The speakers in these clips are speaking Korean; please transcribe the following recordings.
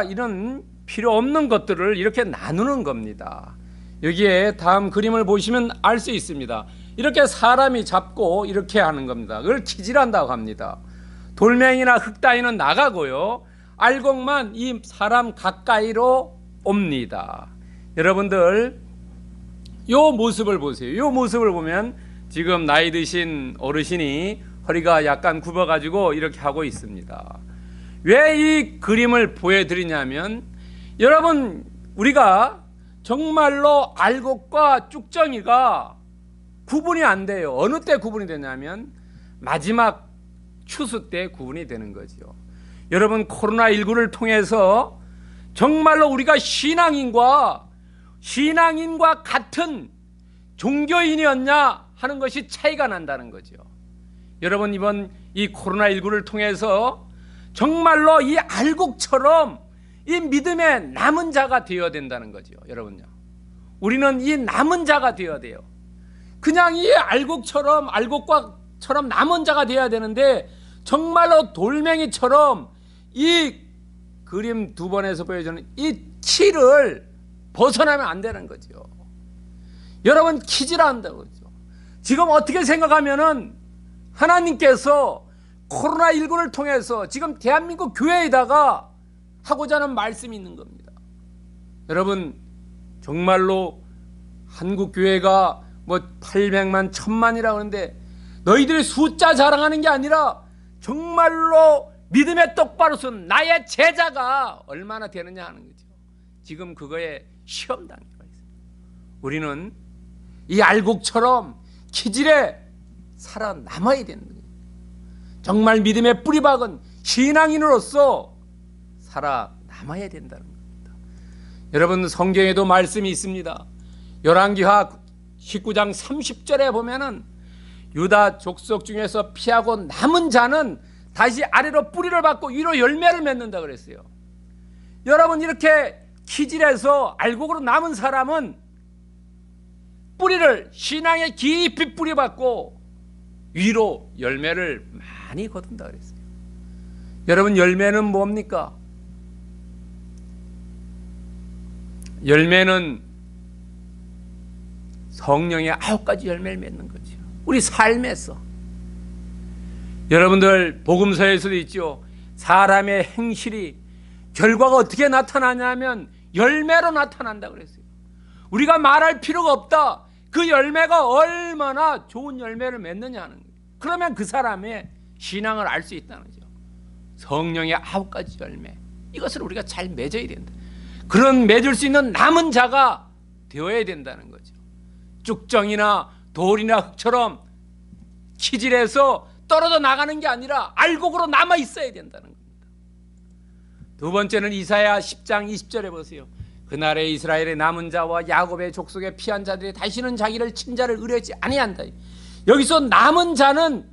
이런 필요 없는 것들을 이렇게 나누는 겁니다. 여기에 다음 그림을 보시면 알 수 있습니다. 이렇게 사람이 잡고 이렇게 하는 겁니다. 그걸 키질한다고 합니다. 돌멩이나 흙 따위는 나가고요, 알곡만 이 사람 가까이로 옵니다. 여러분들 요 모습을 보세요. 요 모습을 보면 지금 나이 드신 어르신이 허리가 약간 굽어가지고 이렇게 하고 있습니다. 왜 이 그림을 보여드리냐면, 여러분 우리가 정말로 알곡과 쭉정이가 구분이 안 돼요. 어느 때 구분이 되냐면 마지막 추수 때 구분이 되는 거죠. 여러분 코로나19를 통해서 정말로 우리가 신앙인과 같은 종교인이었냐 하는 것이 차이가 난다는 거죠. 여러분 이번 이 코로나19를 통해서 정말로 이 알곡처럼 이 믿음의 남은 자가 되어야 된다는 거죠. 여러분요, 우리는 이 남은 자가 되어야 돼요. 그냥 이 알곡처럼 남은 자가 되어야 되는데, 정말로 돌멩이처럼 이 그림 두 번에서 보여주는 이 키를 벗어나면 안 되는 거죠. 여러분 키지라 한다고 그러죠. 지금 어떻게 생각하면은 하나님께서 코로나19를 통해서 지금 대한민국 교회에다가 하고자 하는 말씀이 있는 겁니다. 여러분 정말로 한국 교회가 뭐 800만 1000만이라고 하는데, 너희들이 숫자 자랑하는 게 아니라 정말로 믿음의 똑바로 선 나의 제자가 얼마나 되느냐 하는 거죠. 지금 그거에 시험 단계가 있어요. 우리는 이 알곡처럼 기질에 살아남아야 되는 거예요. 정말 믿음의 뿌리박은 신앙인으로서 살아남아야 된다는 겁니다. 여러분 성경에도 말씀이 있습니다. 열왕기하 19장 30절에 보면은 유다 족속 중에서 피하고 남은 자는 다시 아래로 뿌리를 받고 위로 열매를 맺는다 그랬어요. 여러분 이렇게 기질에서 알곡으로 남은 사람은 뿌리를 신앙에 깊이 뿌리받고 위로 열매를 많이 거둔다 그랬어요. 여러분 열매는 뭡니까? 열매는 성령의 9가지 열매를 맺는 거죠. 우리 삶에서. 여러분들 복음서에서도 있죠. 사람의 행실이 결과가 어떻게 나타나냐면 열매로 나타난다 그랬어요. 우리가 말할 필요가 없다. 그 열매가 얼마나 좋은 열매를 맺느냐 하는 거예요. 그러면 그 사람의 신앙을 알 수 있다는 거죠. 성령의 9가지 열매, 이것을 우리가 잘 맺어야 된다. 그런 맺을 수 있는 남은 자가 되어야 된다는 거죠. 쭉정이나 돌이나 흙처럼 기질에서 떨어져 나가는 게 아니라 알곡으로 남아 있어야 된다는 겁니다. 두 번째는 이사야 10장 20절에 보세요. 그날에 이스라엘의 남은 자와 야곱의 족속에 피한 자들이 다시는 자기를 친자를 의뢰하지 아니한다. 여기서 남은 자는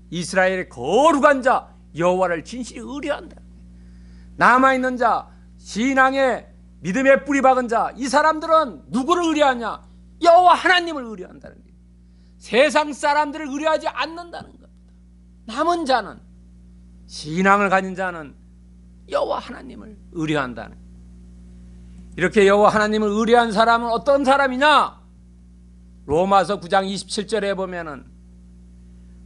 이스라엘의 거룩한 자 여호와를 진실히 의뢰한다. 남아있는 자, 신앙의 믿음의 뿌리 박은 자, 이 사람들은 누구를 의뢰하냐? 여호와 하나님을 의뢰한다는 거예요. 세상 사람들을 의뢰하지 않는다는 겁니다. 남은 자는, 신앙을 가진 자는 여호와 하나님을 의뢰한다는 거예요. 이렇게 여호와 하나님을 의뢰한 사람은 어떤 사람이냐? 로마서 9장 27절에 보면은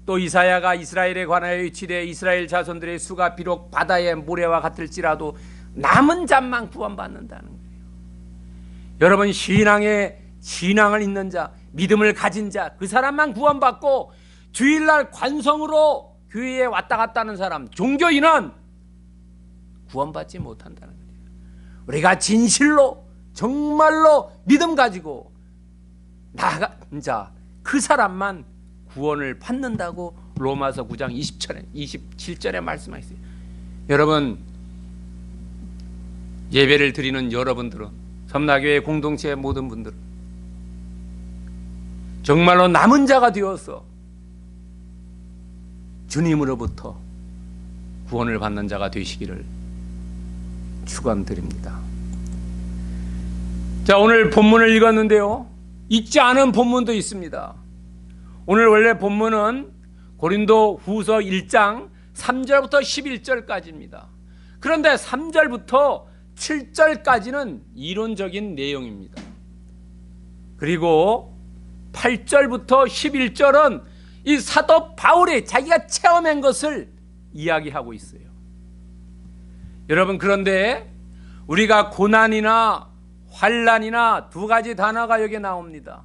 또 이사야가 이스라엘에 관하여 이르되 이스라엘 자손들의 수가 비록 바다의 모래와 같을지라도 남은 자만 구원받는다는 거예요. 여러분 신앙을 있는 자, 믿음을 가진 자, 그 사람만 구원받고 주일날 관성으로 교회에 왔다 갔다 하는 사람, 종교인은 구원받지 못한다는 거예요. 우리가 진실로 정말로 믿음 가지고 나아간 자, 그 사람만 구원을 받는다고 로마서 9장 27절에 말씀하셨어요. 여러분 예배를 드리는 여러분들은, 섬나교회 공동체의 모든 분들은 정말로 남은 자가 되어서 주님으로부터 구원을 받는 자가 되시기를 축원드립니다. 자, 오늘 본문을 읽었는데요, 읽지 않은 본문도 있습니다. 오늘 원래 본문은 고린도 후서 1장 3절부터 11절까지입니다. 그런데 3절부터 7절까지는 이론적인 내용입니다. 그리고 8절부터 11절은 이 사도 바울이 자기가 체험한 것을 이야기하고 있어요. 여러분, 그런데 우리가 고난이나 환난이나 두 가지 단어가 여기 나옵니다.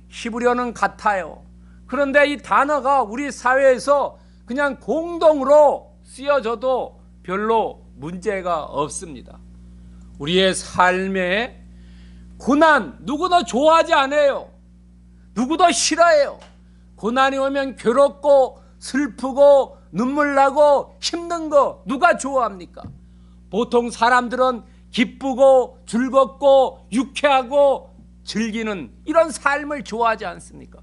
히브리어는 같아요. 그런데 이 단어가 우리 사회에서 그냥 공동으로 쓰여져도 별로 문제가 없습니다. 우리의 삶에 고난 누구도 좋아하지 않아요. 누구도 싫어해요. 고난이 오면 괴롭고 슬프고 눈물 나고 힘든 거 누가 좋아합니까? 보통 사람들은 기쁘고 즐겁고 유쾌하고 즐기는 이런 삶을 좋아하지 않습니까?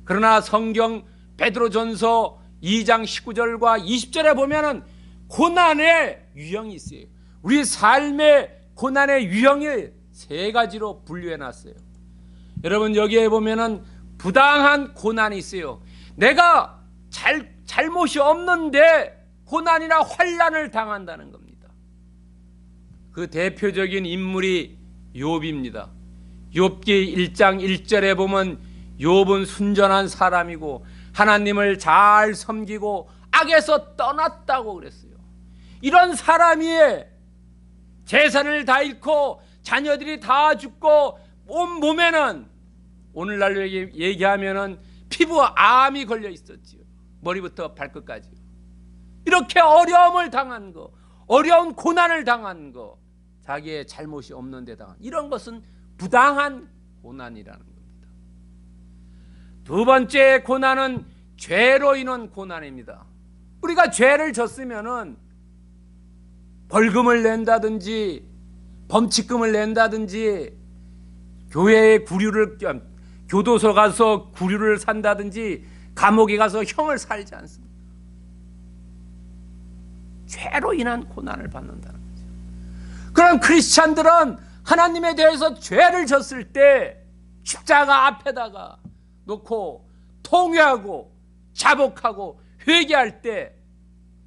그러나 성경 베드로전서 2장 19절과 20절에 보면은 고난의 유형이 있어요. 우리 삶의 고난의 유형을 세 가지로 분류해 놨어요. 여러분, 여기에 보면은 부당한 고난이 있어요. 내가 잘못이 없는데 고난이나 환난을 당한다는 겁니다. 그 대표적인 인물이 욥입니다. 욥기 1장 1절에 보면 욥은 순전한 사람이고 하나님을 잘 섬기고 악에서 떠났다고 그랬어요. 이런 사람이 재산을 다 잃고 자녀들이 다 죽고 온 몸에는 오늘날로 얘기하면은 피부와 암이 걸려 있었지요. 머리부터 발끝까지. 이렇게 어려움을 당한 거, 어려운 고난을 당한 거, 자기의 잘못이 없는데 당한 이런 것은 부당한 고난이라는 겁니다. 두 번째 고난은 죄로 인한 고난입니다. 우리가 죄를 졌으면은 벌금을 낸다든지 범칙금을 낸다든지 교회에 교도소 가서 구류를 산다든지 감옥에 가서 형을 살지 않습니다. 죄로 인한 고난을 받는다는 거죠. 그럼 크리스찬들은 하나님에 대해서 죄를 졌을 때 십자가 앞에다가 놓고 통회하고 자복하고 회개할 때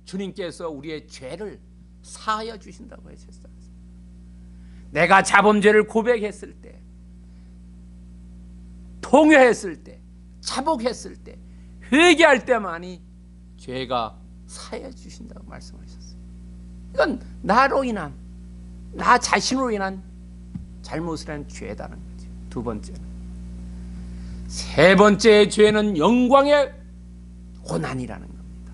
주님께서 우리의 죄를 사하여 주신다고 하셨어요. 내가 자범죄를 고백했을 때, 통회했을 때, 자복했을 때, 회개할 때만이 죄가 사하여 주신다고 말씀하셨어요. 이건 나로 인한, 나 자신으로 인한 잘못을 한 죄다는 거죠. 두 번째는. 세 번째의 죄는 영광의 고난이라는 겁니다.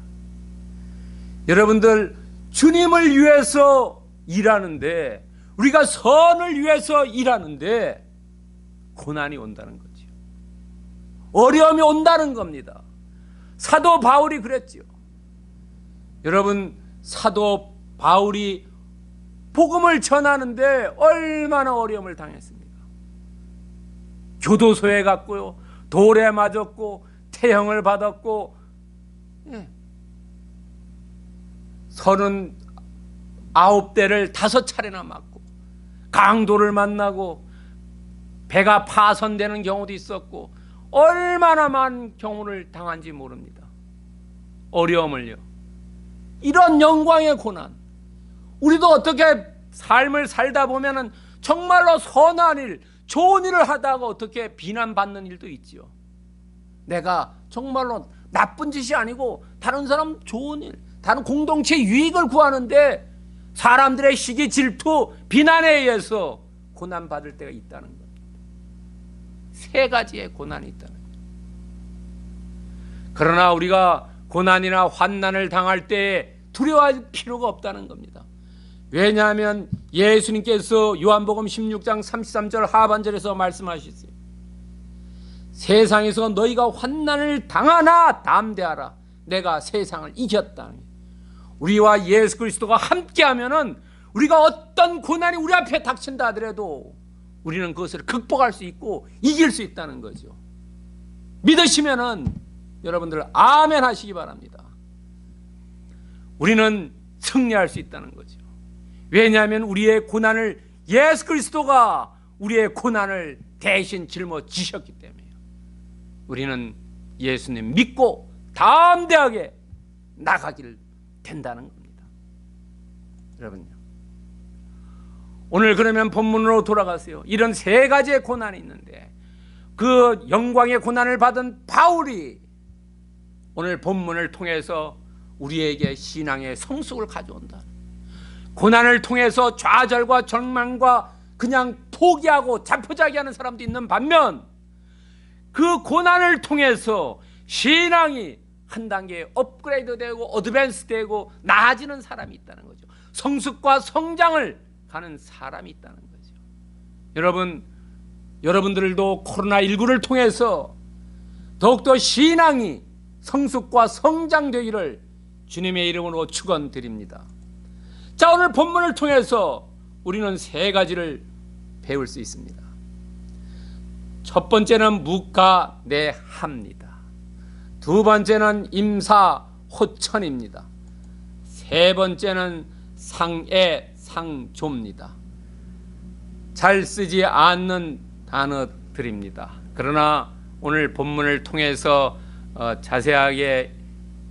여러분들, 주님을 위해서 일하는데, 우리가 선을 위해서 일하는데 고난이 온다는 거죠. 어려움이 온다는 겁니다. 사도 바울이 그랬지요. 여러분, 사도 바울이 복음을 전하는데 얼마나 어려움을 당했습니까? 교도소에 갔고요, 돌에 맞았고, 태형을 받았고, 39대를 5차례나 맞고, 강도를 만나고, 배가 파손되는 경우도 있었고, 얼마나 많은 경우를 당한지 모릅니다. 어려움을요. 이런 영광의 고난, 우리도 어떻게 삶을 살다 보면은 정말로 선한 일, 좋은 일을 하다가 어떻게 비난받는 일도 있지요. 내가 정말로 나쁜 짓이 아니고 다른 사람 좋은 일, 다른 공동체 유익을 구하는데 사람들의 시기, 질투, 비난에 의해서 고난받을 때가 있다는 겁니다. 세 가지의 고난이 있다는 겁니다. 그러나 우리가 고난이나 환난을 당할 때 두려워할 필요가 없다는 겁니다. 왜냐하면 예수님께서 요한복음 16장 33절 하반절에서 말씀하셨어요. 세상에서 너희가 환난을 당하나 담대하라. 내가 세상을 이겼다. 우리와 예수 그리스도가 함께하면은 우리가 어떤 고난이 우리 앞에 닥친다 하더라도 우리는 그것을 극복할 수 있고 이길 수 있다는 거죠. 믿으시면은 여러분들 아멘 하시기 바랍니다. 우리는 승리할 수 있다는 거죠. 왜냐하면 우리의 고난을 예수 그리스도가 우리의 고난을 대신 짊어지셨기 때문에요. 우리는 예수님 믿고 담대하게 나가길 된다는 겁니다. 여러분요, 오늘 그러면 본문으로 돌아가세요. 이런 세 가지의 고난이 있는데 그 영광의 고난을 받은 바울이 오늘 본문을 통해서 우리에게 신앙의 성숙을 가져온다. 고난을 통해서 좌절과 절망과 그냥 포기하고 자포자기하는 사람도 있는 반면 그 고난을 통해서 신앙이 한 단계 업그레이드 되고 어드밴스 되고 나아지는 사람이 있다는 거죠. 성숙과 성장을 가는 사람이 있다는 거죠. 여러분들도 코로나19를 통해서 더욱더 신앙이 성숙과 성장되기를 주님의 이름으로 축원드립니다. 자, 오늘 본문을 통해서 우리는 세 가지를 배울 수 있습니다. 첫 번째는 무가내합니다. 두 번째는 임사호천입니다. 세 번째는 상애상조입니다. 잘 쓰지 않는 단어들입니다. 그러나 오늘 본문을 통해서 자세하게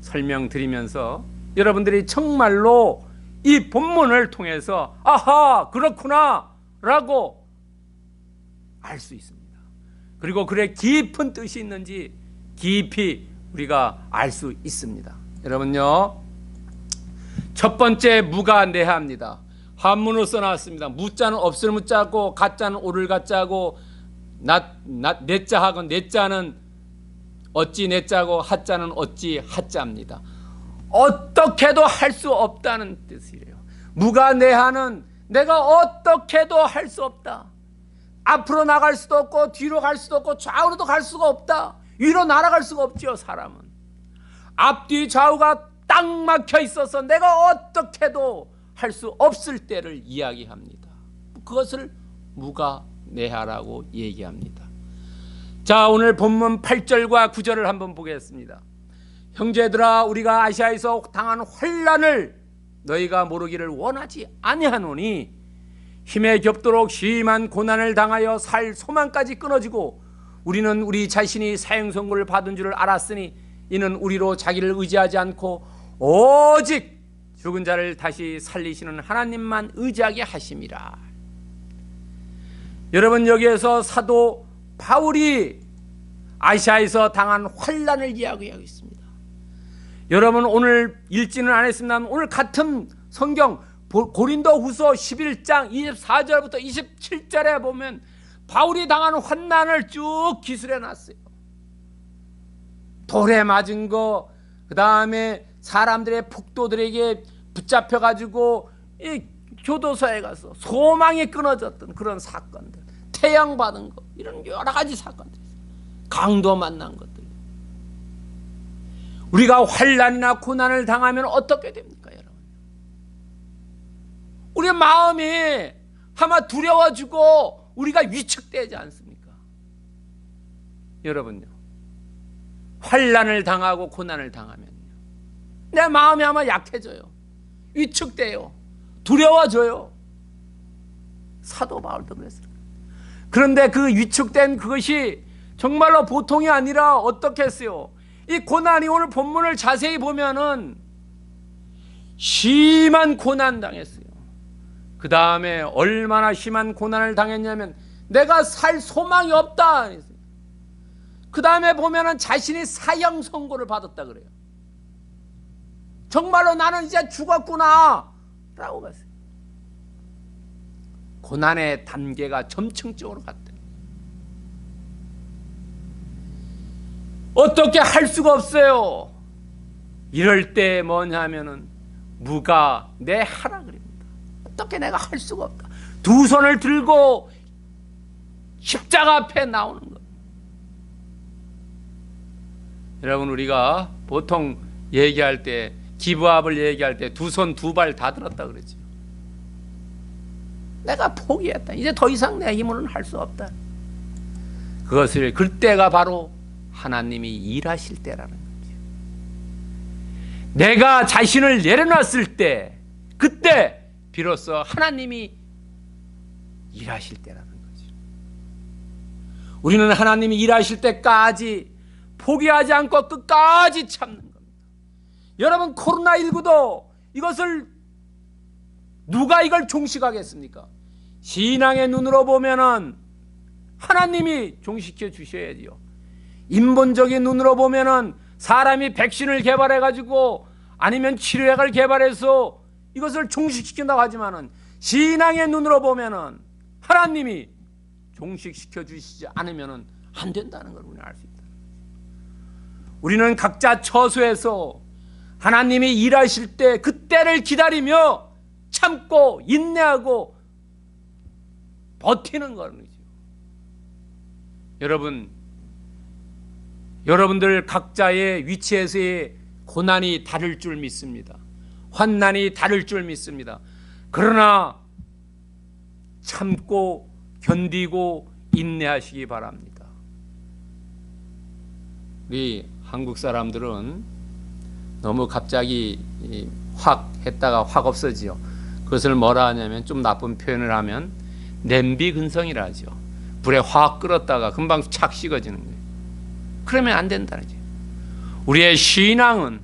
설명드리면서 여러분들이 정말로 이 본문을 통해서 아하 그렇구나 라고 알 수 있습니다. 그리고 그래 깊은 뜻이 있는지 깊이 우리가 알 수 있습니다. 여러분요, 첫 번째 무가내합니다. 한문으로 써놨습니다. 무자는 없을 무자고 가자는 오를 가자고 내자하고 내자는 어찌 내자고 하자는 어찌 하자입니다. 어떻게도 할 수 없다는 뜻이래요. 무가내하는 내가 어떻게도 할 수 없다. 앞으로 나갈 수도 없고 뒤로 갈 수도 없고 좌우로도 갈 수가 없다. 위로 날아갈 수가 없지요. 사람은 앞뒤 좌우가 딱 막혀 있어서 내가 어떻게도 할 수 없을 때를 이야기합니다. 그것을 무가내하라고 얘기합니다. 자, 오늘 본문 8절과 9절을 한번 보겠습니다. 형제들아, 우리가 아시아에서 당한 환난을 너희가 모르기를 원하지 아니하노니 힘에 겹도록 심한 고난을 당하여 살 소망까지 끊어지고 우리는 우리 자신이 사형선고를 받은 줄을 알았으니 이는 우리로 자기를 의지하지 않고 오직 죽은 자를 다시 살리시는 하나님만 의지하게 하심이라. 여러분, 여기에서 사도 바울이 아시아에서 당한 환난을 이야기하고 있습니다. 여러분, 오늘 읽지는 않았습니다만 오늘 같은 성경 고린도후서 11장 24절부터 27절에 보면 바울이 당한 환난을 쭉 기술해 놨어요. 돌에 맞은 거, 그 다음에 사람들의 폭도들에게 붙잡혀가지고 이 교도소에 가서 소망이 끊어졌던 그런 사건들, 태양받은 거, 이런 여러 가지 사건들, 강도 만난 것들. 우리가 환난이나 고난을 당하면 어떻게 됩니까, 여러분? 우리 마음이 아마 두려워지고 우리가 위축되지 않습니까? 여러분요, 환난을 당하고 고난을 당하면요, 내 마음이 아마 약해져요. 위축돼요. 두려워져요. 사도 바울도 그랬어요. 그런데 그 위축된 그것이 정말로 보통이 아니라 어떻게 했어요? 이 고난이 오늘 본문을 자세히 보면은 심한 고난 당했어요. 그 다음에 얼마나 심한 고난을 당했냐면 내가 살 소망이 없다. 그 다음에 보면은 자신이 사형 선고를 받았다 그래요. 정말로 나는 이제 죽었구나 라고 봤어요. 고난의 단계가 점층적으로 갔다. 어떻게 할 수가 없어요. 이럴 때 뭐냐면은 무가내하라 그럽니다. 어떻게 내가 할 수가 없다. 두 손을 들고 십자가 앞에 나오는 것. 여러분, 우리가 보통 얘기할 때, 기부합을 얘기할 때 두 손 두 발 다 들었다 그러죠. 내가 포기했다. 이제 더 이상 내 힘으로는 할 수 없다. 그것을, 그때가 바로 하나님이 일하실 때라는 거죠. 내가 자신을 내려놨을 때, 그때 비로소 하나님이 일하실 때라는 거죠. 우리는 하나님이 일하실 때까지 포기하지 않고 끝까지 참는 겁니다. 여러분, 코로나19도 이것을 누가 이걸 종식하겠습니까? 신앙의 눈으로 보면은 하나님이 종식해 주셔야지요. 인본적인 눈으로 보면은 사람이 백신을 개발해 가지고 아니면 치료약을 개발해서 이것을 종식시킨다고 하지만은 신앙의 눈으로 보면은 하나님이 종식시켜 주시지 않으면은 안 된다는 걸 우리는 알 수 있다. 우리는 각자 처소에서 하나님이 일하실 때 그때를 기다리며 참고 인내하고 버티는 거죠. 여러분들 각자의 위치에서의 고난이 다를 줄 믿습니다. 환난이 다를 줄 믿습니다. 그러나 참고 견디고 인내하시기 바랍니다. 우리 한국 사람들은 너무 갑자기 확 했다가 확 없어지요. 그것을 뭐라 하냐면 좀 나쁜 표현을 하면 냄비 근성이라 하죠. 불에 확 끓었다가 금방 착 식어지는 거예요. 그러면 안 된다는 거죠. 우리의 신앙은,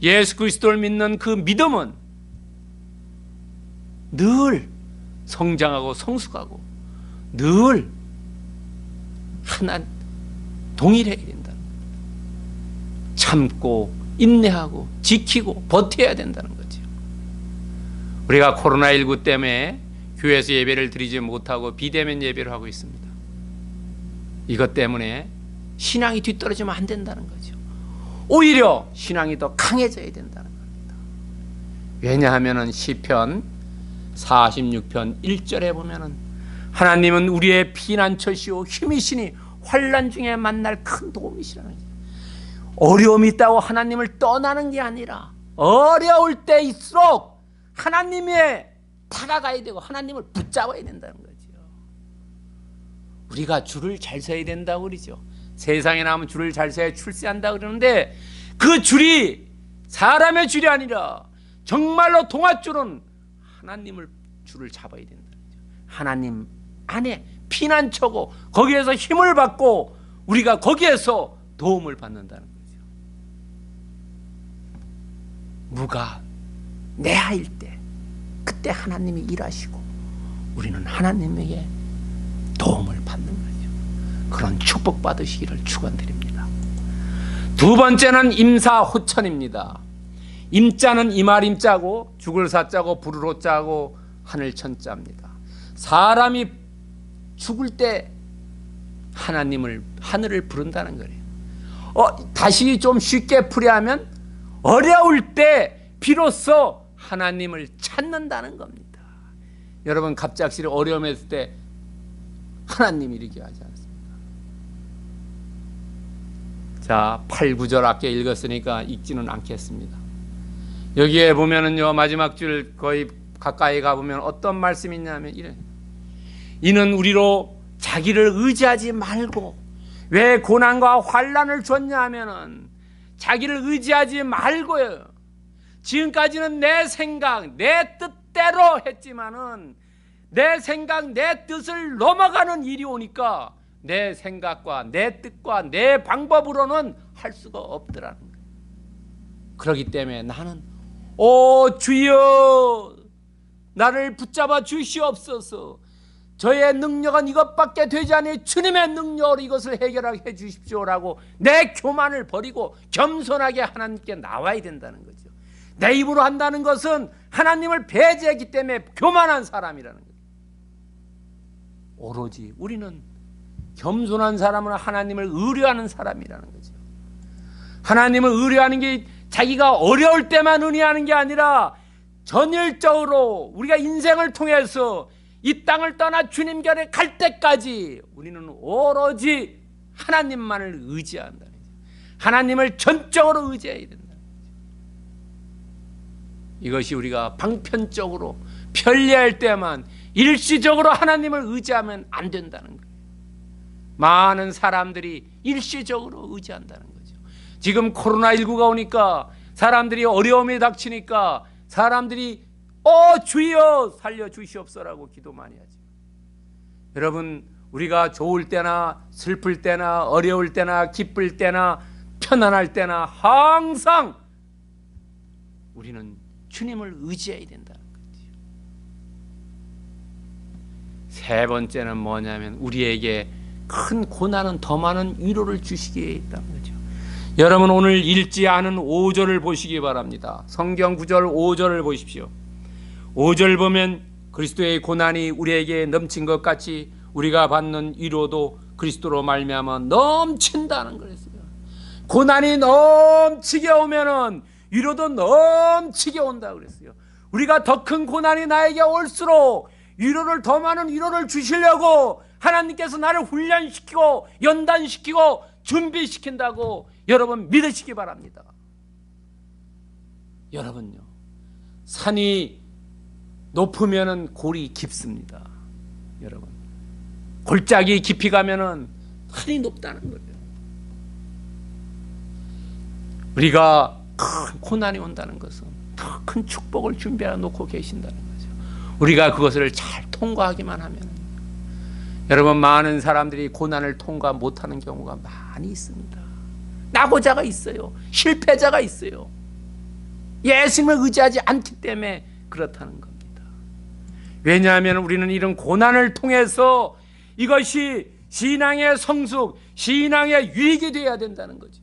예수 그리스도를 믿는 그 믿음은 늘 성장하고 성숙하고 늘 하나 동일해야 된다. 참고 인내하고 지키고 버텨야 된다는 거죠. 우리가 코로나19 때문에 교회에서 예배를 드리지 못하고 비대면 예배를 하고 있습니다. 이것 때문에 신앙이 뒤떨어지면 안 된다는 거죠. 오히려 신앙이 더 강해져야 된다는 겁니다. 왜냐하면 시편 46편 1절에 보면은 하나님은 우리의 피난처시오 힘이시니 환난 중에 만날 큰 도움이시라는 거죠. 어려움이 있다고 하나님을 떠나는 게 아니라 어려울 때일수록 하나님에 다가가야 되고 하나님을 붙잡아야 된다는 거죠. 우리가 줄을 잘 서야 된다고 그러죠. 세상에 나오면 줄을 잘 서야 출세한다 그러는데 그 줄이 사람의 줄이 아니라 정말로 동아줄은 하나님을 줄을 잡아야 된다는 거죠. 하나님 안에 피난처고 거기에서 힘을 받고 우리가 거기에서 도움을 받는다는 거죠. 무가 내하일 때 그때 하나님이 일하시고 우리는 하나님에게 도움을 받는 거죠. 그런 축복 받으시기를 축원드립니다. 두 번째는 임사호천입니다. 임자는 이말임자고 죽을 사자고 부를 호자고 하늘 천자입니다. 사람이 죽을 때 하늘을 부른다는 거예요. 다시 좀 쉽게 풀이하면 어려울 때 비로소 하나님을 찾는다는 겁니다. 여러분 갑작스레 어려움에 있을 때 하나님이 이렇게 하지 않습니까? 자, 8, 9절 아까 읽었으니까 읽지는 않겠습니다. 여기에 보면은요, 마지막 줄 거의 가까이 가보면 어떤 말씀이 있냐면 이래. 이는 우리로 자기를 의지하지 말고 왜 고난과 환난을 줬냐 하면은 자기를 의지하지 말고요. 지금까지는 내 생각, 내 뜻대로 했지만은 내 생각, 내 뜻을 넘어가는 일이 오니까 내 생각과 내 뜻과 내 방법으로는 할 수가 없더라는 거예요. 그렇기 때문에 나는 주여 나를 붙잡아 주시옵소서. 저의 능력은 이것밖에 되지 않으니 주님의 능력으로 이것을 해결하게 해주십시오라고 내 교만을 버리고 겸손하게 하나님께 나와야 된다는 거죠. 내 입으로 한다는 것은 하나님을 배제했기 때문에 교만한 사람이라는 거죠. 오로지 우리는 겸손한 사람은 하나님을 의뢰하는 사람이라는 거죠. 하나님을 의뢰하는 게 자기가 어려울 때만 의뢰하는 게 아니라 전일적으로 우리가 인생을 통해서 이 땅을 떠나 주님 곁에 갈 때까지 우리는 오로지 하나님만을 의지한다는 거죠. 하나님을 전적으로 의지해야 된다는 거죠. 이것이 우리가 방편적으로 편리할 때만 일시적으로 하나님을 의지하면 안 된다는 거예요. 많은 사람들이 일시적으로 의지한다는 거죠. 지금 코로나19가 오니까 사람들이 어려움이 닥치니까 사람들이 주여 살려주시옵소서라고 기도 많이 하죠. 여러분 우리가 좋을 때나 슬플 때나 어려울 때나 기쁠 때나 편안할 때나 항상 우리는 주님을 의지해야 된다는 거죠. 세 번째는 뭐냐면 우리에게 큰 고난은 더 많은 위로를 주시기에 있다는 거죠. 여러분 오늘 읽지 않은 5절을 보시기 바랍니다. 성경 9절 5절을 보십시오. 5절 보면 그리스도의 고난이 우리에게 넘친 것 같이 우리가 받는 위로도 그리스도로 말미암아 넘친다는 거였어요. 고난이 넘치게 오면은 위로도 넘치게 온다 그랬어요. 우리가 더 큰 고난이 나에게 올수록 위로를 더 많은 위로를 주시려고 하나님께서 나를 훈련시키고 연단시키고 준비시킨다고 여러분 믿으시기 바랍니다. 여러분요, 산이 높으면은 골이 깊습니다. 여러분, 골짜기 깊이 가면은 산이 높다는 거예요. 우리가 큰 고난이 온다는 것은 더 큰 축복을 준비해 놓고 계신다는 거죠. 우리가 그것을 잘 통과하기만 하면, 여러분 많은 사람들이 고난을 통과 못하는 경우가 많이 있습니다. 낙오자가 있어요. 실패자가 있어요. 예수님을 의지하지 않기 때문에 그렇다는 겁니다. 왜냐하면 우리는 이런 고난을 통해서 이것이 신앙의 성숙, 신앙의 유익이 되어야 된다는 거죠.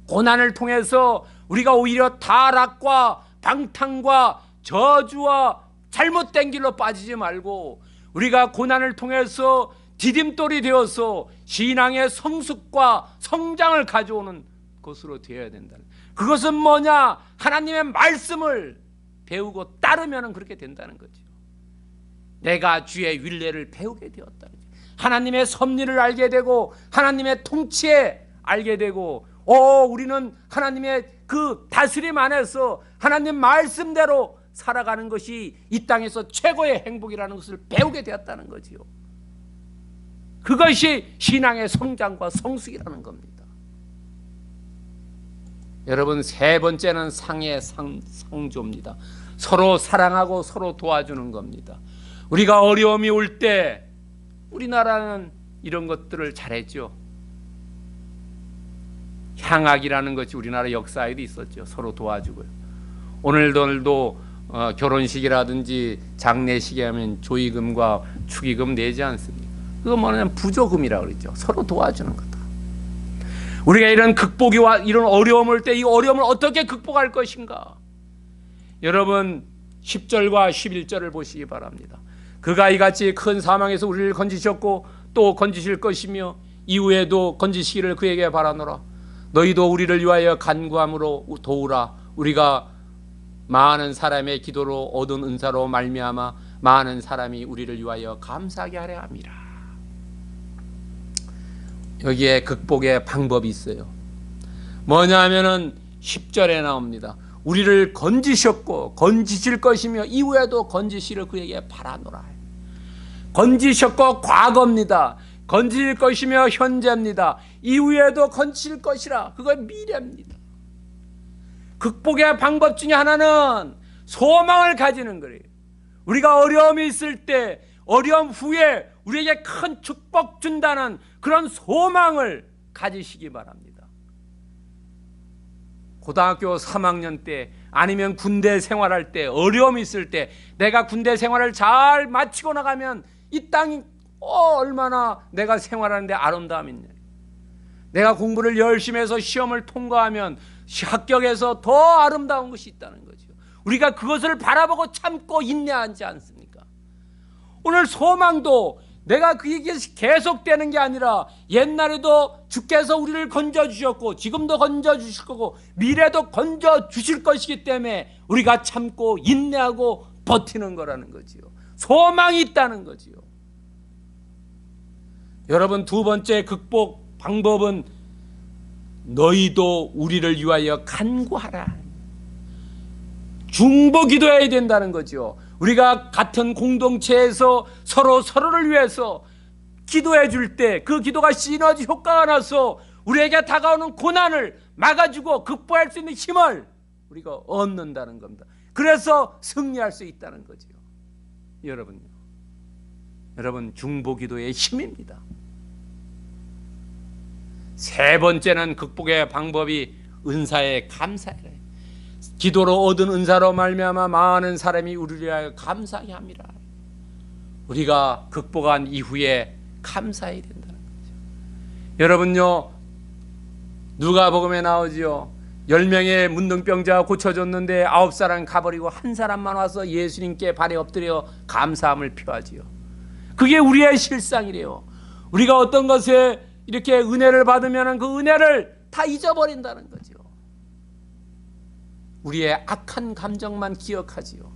고난을 통해서 우리가 오히려 타락과 방탕과 저주와 잘못된 길로 빠지지 말고 우리가 고난을 통해서 디딤돌이 되어서 신앙의 성숙과 성장을 가져오는 것으로 되어야 된다. 그것은 뭐냐? 하나님의 말씀을 배우고 따르면 그렇게 된다는 거죠. 내가 주의 윌례를 배우게 되었다는 거죠. 하나님의 섭리를 알게 되고 하나님의 통치에 알게 되고 우리는 하나님의 그 다스림 안에서 하나님 말씀대로 살아가는 것이 이 땅에서 최고의 행복이라는 것을 배우게 되었다는 거지요. 그것이 신앙의 성장과 성숙이라는 겁니다. 여러분 세 번째는 상의 상조입니다. 서로 사랑하고 서로 도와주는 겁니다. 우리가 어려움이 올 때 우리나라는 이런 것들을 잘했죠. 향악이라는 것이 우리나라 역사에도 있었죠. 서로 도와주고요. 오늘도 결혼식이라든지 장례식에 하면 조의금과 축의금 내지 않습니까? 그거 뭐냐면 부조금이라고 그러죠. 서로 도와주는 거다. 우리가 이런 극복이와 이런 어려움을 때 이 어려움을 어떻게 극복할 것인가? 여러분 10절과 11절을 보시기 바랍니다. 그가 이같이 큰 사망에서 우리를 건지셨고 또 건지실 것이며 이후에도 건지시기를 그에게 바라노라. 너희도 우리를 위하여 간구함으로 도우라. 우리가 많은 사람의 기도로 얻은 은사로 말미암아 많은 사람이 우리를 위하여 감사하게 하려 함이라. 여기에 극복의 방법이 있어요. 뭐냐 하면은 10절에 나옵니다. 우리를 건지셨고 건지실 것이며 이후에도 건지시를 그에게 바라노라. 건지셨고 과거입니다. 건질 것이며 현재입니다. 이후에도 건질 것이라. 그건 미래입니다. 극복의 방법 중에 하나는 소망을 가지는 거예요. 우리가 어려움이 있을 때 어려움 후에 우리에게 큰 축복 준다는 그런 소망을 가지시기 바랍니다. 고등학교 3학년 때 아니면 군대 생활할 때 어려움이 있을 때 내가 군대 생활을 잘 마치고 나가면 이 땅이 얼마나 내가 생활하는데 아름다움이 있냐. 내가 공부를 열심히 해서 시험을 통과하면 합격해서 더 아름다운 것이 있다는 거죠. 우리가 그것을 바라보고 참고 인내하지 않습니까? 오늘 소망도 내가 그게 계속되는 게 아니라 옛날에도 주께서 우리를 건져주셨고 지금도 건져주실 거고 미래도 건져주실 것이기 때문에 우리가 참고 인내하고 버티는 거라는 거지요. 소망이 있다는 거지요. 여러분 두 번째 극복 방법은 너희도 우리를 위하여 간구하라. 중보 기도해야 된다는 거죠. 우리가 같은 공동체에서 서로를 위해서 기도해 줄 때 그 기도가 시너지 효과가 나서 우리에게 다가오는 고난을 막아주고 극복할 수 있는 힘을 우리가 얻는다는 겁니다. 그래서 승리할 수 있다는 거죠. 여러분 중보 기도의 힘입니다. 세 번째는 극복의 방법이 은사에 감사해라. 기도로 얻은 은사로 말미암아 많은 사람이 우리를 위하여 감사하게 합니다. 우리가 극복한 이후에 감사해야 된다는 거죠. 여러분요, 누가복음에 나오지요. 10명의 문둥병자가 고쳐졌는데 9사람은 가버리고 한 사람만 와서 예수님께 발에 엎드려 감사함을 표하지요. 그게 우리의 실상이래요. 우리가 어떤 것에 이렇게 은혜를 받으면 그 은혜를 다 잊어버린다는 거죠. 우리의 악한 감정만 기억하지요.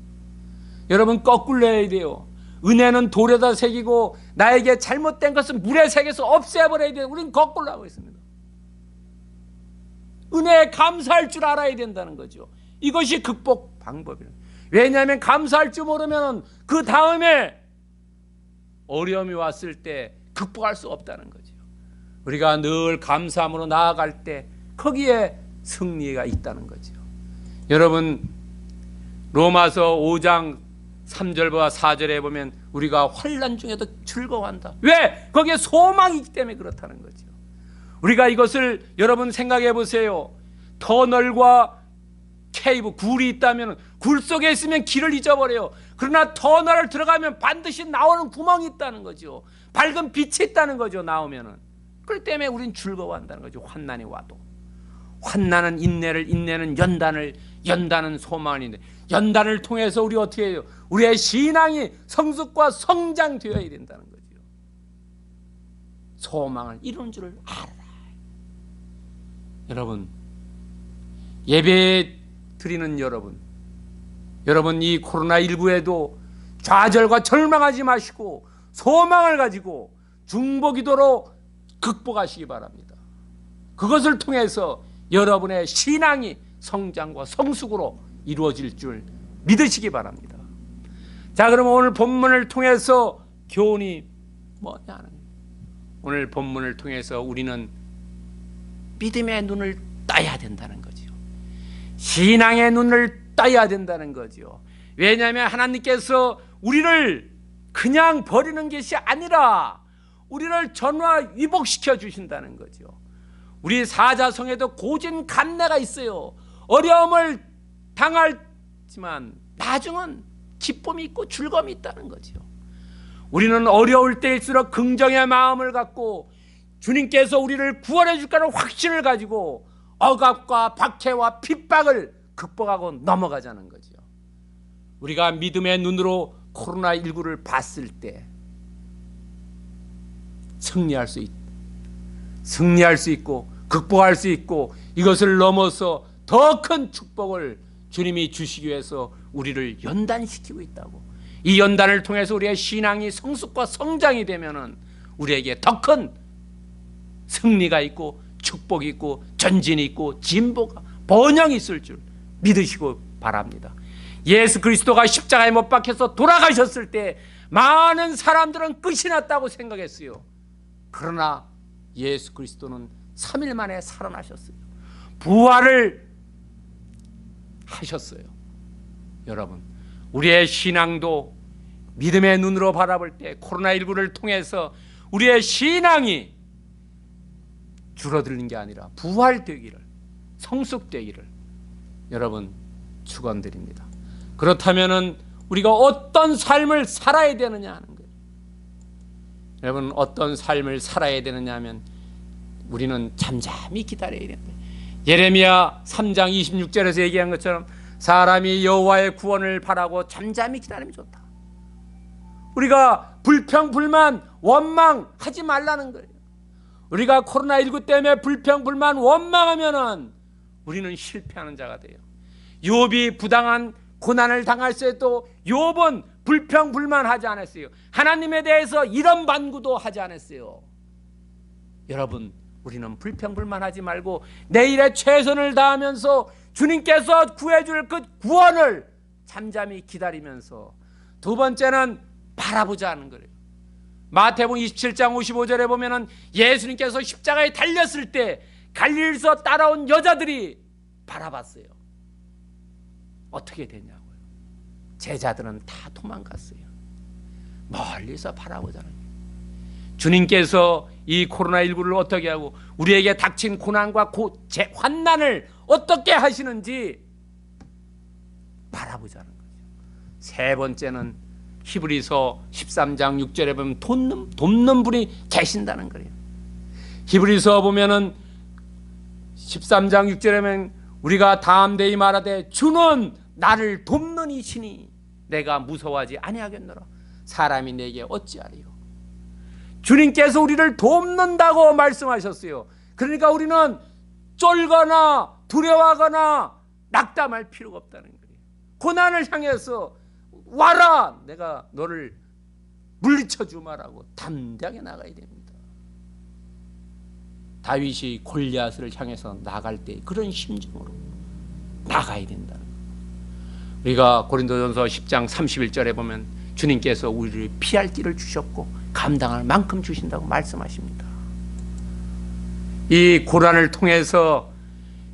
여러분, 거꾸로 해야 돼요. 은혜는 돌에다 새기고 나에게 잘못된 것은 물에 새겨서 없애버려야 돼요. 우리는 거꾸로 하고 있습니다. 은혜에 감사할 줄 알아야 된다는 거죠. 이것이 극복 방법이에요. 왜냐하면 감사할 줄 모르면 그 다음에 어려움이 왔을 때 극복할 수 없다는 거죠. 우리가 늘 감사함으로 나아갈 때 거기에 승리가 있다는 거죠. 여러분, 로마서 5장 3절과 4절에 보면 우리가 환난 중에도 즐거워한다. 왜? 거기에 소망이 있기 때문에 그렇다는 거죠. 우리가 이것을 여러분 생각해 보세요. 터널과 케이브, 굴이 있다면 굴 속에 있으면 길을 잊어버려요. 그러나 터널을 들어가면 반드시 나오는 구멍이 있다는 거죠. 밝은 빛이 있다는 거죠. 나오면은. 그렇기 때문에 우리는 즐거워한다는 거죠. 환난이 와도. 환난은 인내를, 인내는 연단을, 연단은 소망을. 있는데 연단을 통해서 우리 어떻게 해요? 우리의 신앙이 성숙과 성장되어야 된다는 거죠. 소망을 이루는 줄을 알아라. 여러분, 예배 드리는 여러분 이 코로나19에도 좌절과 절망하지 마시고 소망을 가지고 중보기도로 극복하시기 바랍니다. 그것을 통해서 여러분의 신앙이 성장과 성숙으로 이루어질 줄 믿으시기 바랍니다. 자, 그럼 오늘 본문을 통해서 교훈이 뭐냐는 거예요. 오늘 본문을 통해서 우리는 믿음의 눈을 떠야 된다는 거죠. 신앙의 눈을 떠야 된다는 거죠. 왜냐하면 하나님께서 우리를 그냥 버리는 것이 아니라 우리를 전화위복시켜 주신다는 거죠. 우리 사자성에도 고진감래가 있어요. 어려움을 당하지만 나중은 기쁨이 있고 즐거움이 있다는 거죠. 우리는 어려울 때일수록 긍정의 마음을 갖고 주님께서 우리를 구원해 줄까는 확신을 가지고 억압과 박해와 핍박을 극복하고 넘어가자는 거죠. 우리가 믿음의 눈으로 코로나19를 봤을 때 승리할 수 있고 극복할 수 있고 이것을 넘어서 더 큰 축복을 주님이 주시기 위해서 우리를 연단시키고 있다고. 이 연단을 통해서 우리의 신앙이 성숙과 성장이 되면은 우리에게 더 큰 승리가 있고 축복이 있고 전진이 있고 진보가 번영이 있을 줄 믿으시고 바랍니다. 예수 그리스도가 십자가에 못 박혀서 돌아가셨을 때 많은 사람들은 끝이 났다고 생각했어요. 그러나 예수 그리스도는 3일 만에 살아나셨어요. 부활을 하셨어요. 여러분, 우리의 신앙도 믿음의 눈으로 바라볼 때 코로나19를 통해서 우리의 신앙이 줄어드는 게 아니라 부활되기를, 성숙되기를 여러분 축원드립니다. 그렇다면은 우리가 어떤 삶을 살아야 되느냐 하는 거예요. 여러분, 어떤 삶을 살아야 되느냐 하면 우리는 잠잠히 기다려야 된다. 예레미야 3장 26절에서 얘기한 것처럼 사람이 여호와의 구원을 바라고 잠잠히 기다리면 좋다. 우리가 불평, 불만, 원망하지 말라는 거예요. 우리가 코로나19 때문에 불평, 불만, 원망하면은 우리는 실패하는 자가 돼요. 욥이 부당한 고난을 당했을 때도 욥은 불평, 불만하지 않았어요. 하나님에 대해서 이런 반구도 하지 않았어요. 여러분, 우리는 불평, 불만하지 말고 내일의 최선을 다하면서 주님께서 구해줄 그 구원을 잠잠히 기다리면서, 두 번째는 바라보자는 거예요. 마태복음 27장 55절에 보면은 예수님께서 십자가에 달렸을 때 갈릴리에서 따라온 여자들이 바라봤어요. 어떻게 됐냐고요. 제자들은 다 도망갔어요. 멀리서 바라보자는 거예요. 주님께서 이 코로나19를 어떻게 하고 우리에게 닥친 고난과 환난을 어떻게 하시는지 바라보자는 거죠. 세 번째는 히브리서 13장 6절에 보면 돕는 분이 계신다는 거예요. 히브리서 보면은 13장 6절에 보면 우리가 담대히 말하되 주는 나를 돕는 이시니 내가 무서워하지 아니하겠노라. 사람이 내게 어찌하리요. 주님께서 우리를 돕는다고 말씀하셨어요. 그러니까 우리는 쫄거나 두려워하거나 낙담할 필요가 없다는 거예요. 고난을 향해서 와라, 내가 너를 물리쳐 주마라고 담대하게 나가야 됩니다. 다윗이 골리앗을 향해서 나갈 때 그런 심정으로 나가야 된다는 거예요. 우리가 고린도전서 10장 31절에 보면 주님께서 우리를 피할 길을 주셨고 감당할 만큼 주신다고 말씀하십니다. 이 고난을 통해서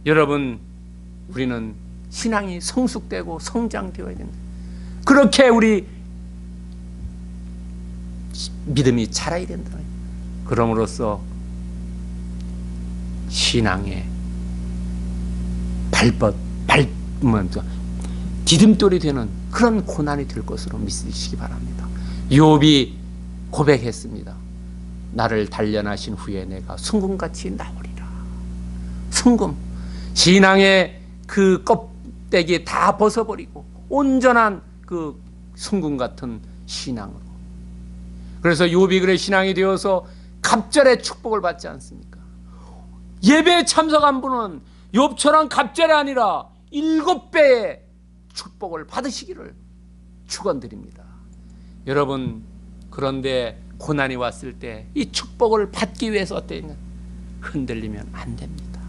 여러분, 우리는 신앙이 성숙되고 성장되어야 된다. 그렇게 우리 믿음이 자라야 된다. 그럼으로써 신앙의 디딤돌이 되는 그런 고난이 될 것으로 믿으시기 바랍니다. 욥이 고백했습니다. 나를 단련하신 후에 내가 순금같이 나오리라. 순금, 신앙의 그 껍데기 다 벗어버리고 온전한 그 순금 같은 신앙으로. 그래서 욥이 그래 신앙이 되어서 갑절의 축복을 받지 않습니까? 예배에 참석한 분은 욥처럼 갑절이 아니라 7배의 축복을 받으시기를 축원드립니다. 여러분, 그런데 고난이 왔을 때 이 축복을 받기 위해서 어때요? 흔들리면 안 됩니다.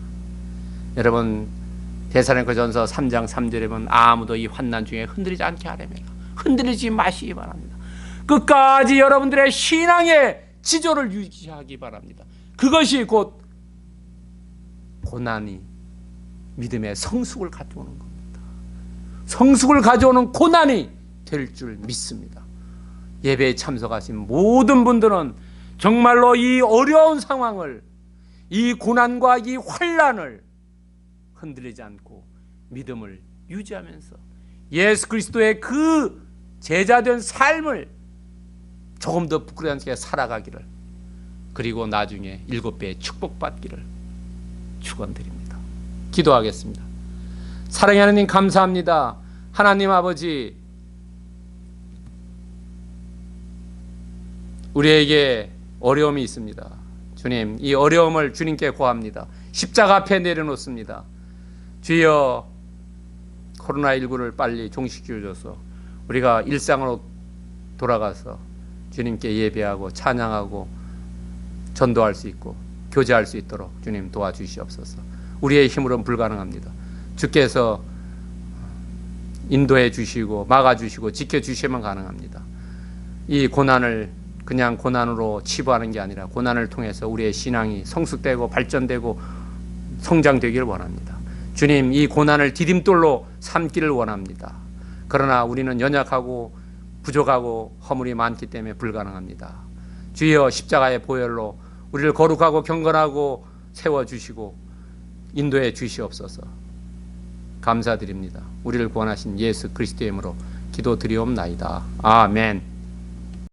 여러분, 데살로니가전서 3장 3절에 보면 아무도 이 환난 중에 흔들리지 않게 하려면 흔들리지 마시기 바랍니다. 끝까지 여러분들의 신앙의 지조를 유지하기 바랍니다. 그것이 곧 고난이 믿음의 성숙을 가져오는 겁니다. 성숙을 가져오는 고난이 될 줄 믿습니다. 예배에 참석하신 모든 분들은 정말로 이 어려운 상황을, 이 고난과 이 환난을 흔들리지 않고 믿음을 유지하면서 예수 그리스도의 그 제자된 삶을 조금 더 부끄러워하지 않게 살아가기를, 그리고 나중에 7배의 축복받기를 축원드립니다. 기도하겠습니다. 사랑하는 하나님, 감사합니다. 하나님 아버지, 우리에게 어려움이 있습니다. 주님, 이 어려움을 주님께 고합니다. 십자가 앞에 내려놓습니다. 주여, 코로나19를 빨리 종식시켜 줘서 우리가 일상으로 돌아가서 주님께 예배하고 찬양하고 전도할 수 있고 교제할 수 있도록 주님 도와주시옵소서. 우리의 힘으로는 불가능합니다. 주께서 인도해 주시고 막아주시고 지켜주시면 가능합니다. 이 고난을 그냥 고난으로 치부하는 게 아니라 고난을 통해서 우리의 신앙이 성숙되고 발전되고 성장되기를 원합니다. 주님, 이 고난을 디딤돌로 삼기를 원합니다. 그러나 우리는 연약하고 부족하고 허물이 많기 때문에 불가능합니다. 주여, 십자가의 보혈로 우리를 거룩하고 경건하고 세워주시고 인도해 주시옵소서. 감사드립니다. 우리를 구원하신 예수 그리스도의 이름으로 기도드리옵나이다. 아멘.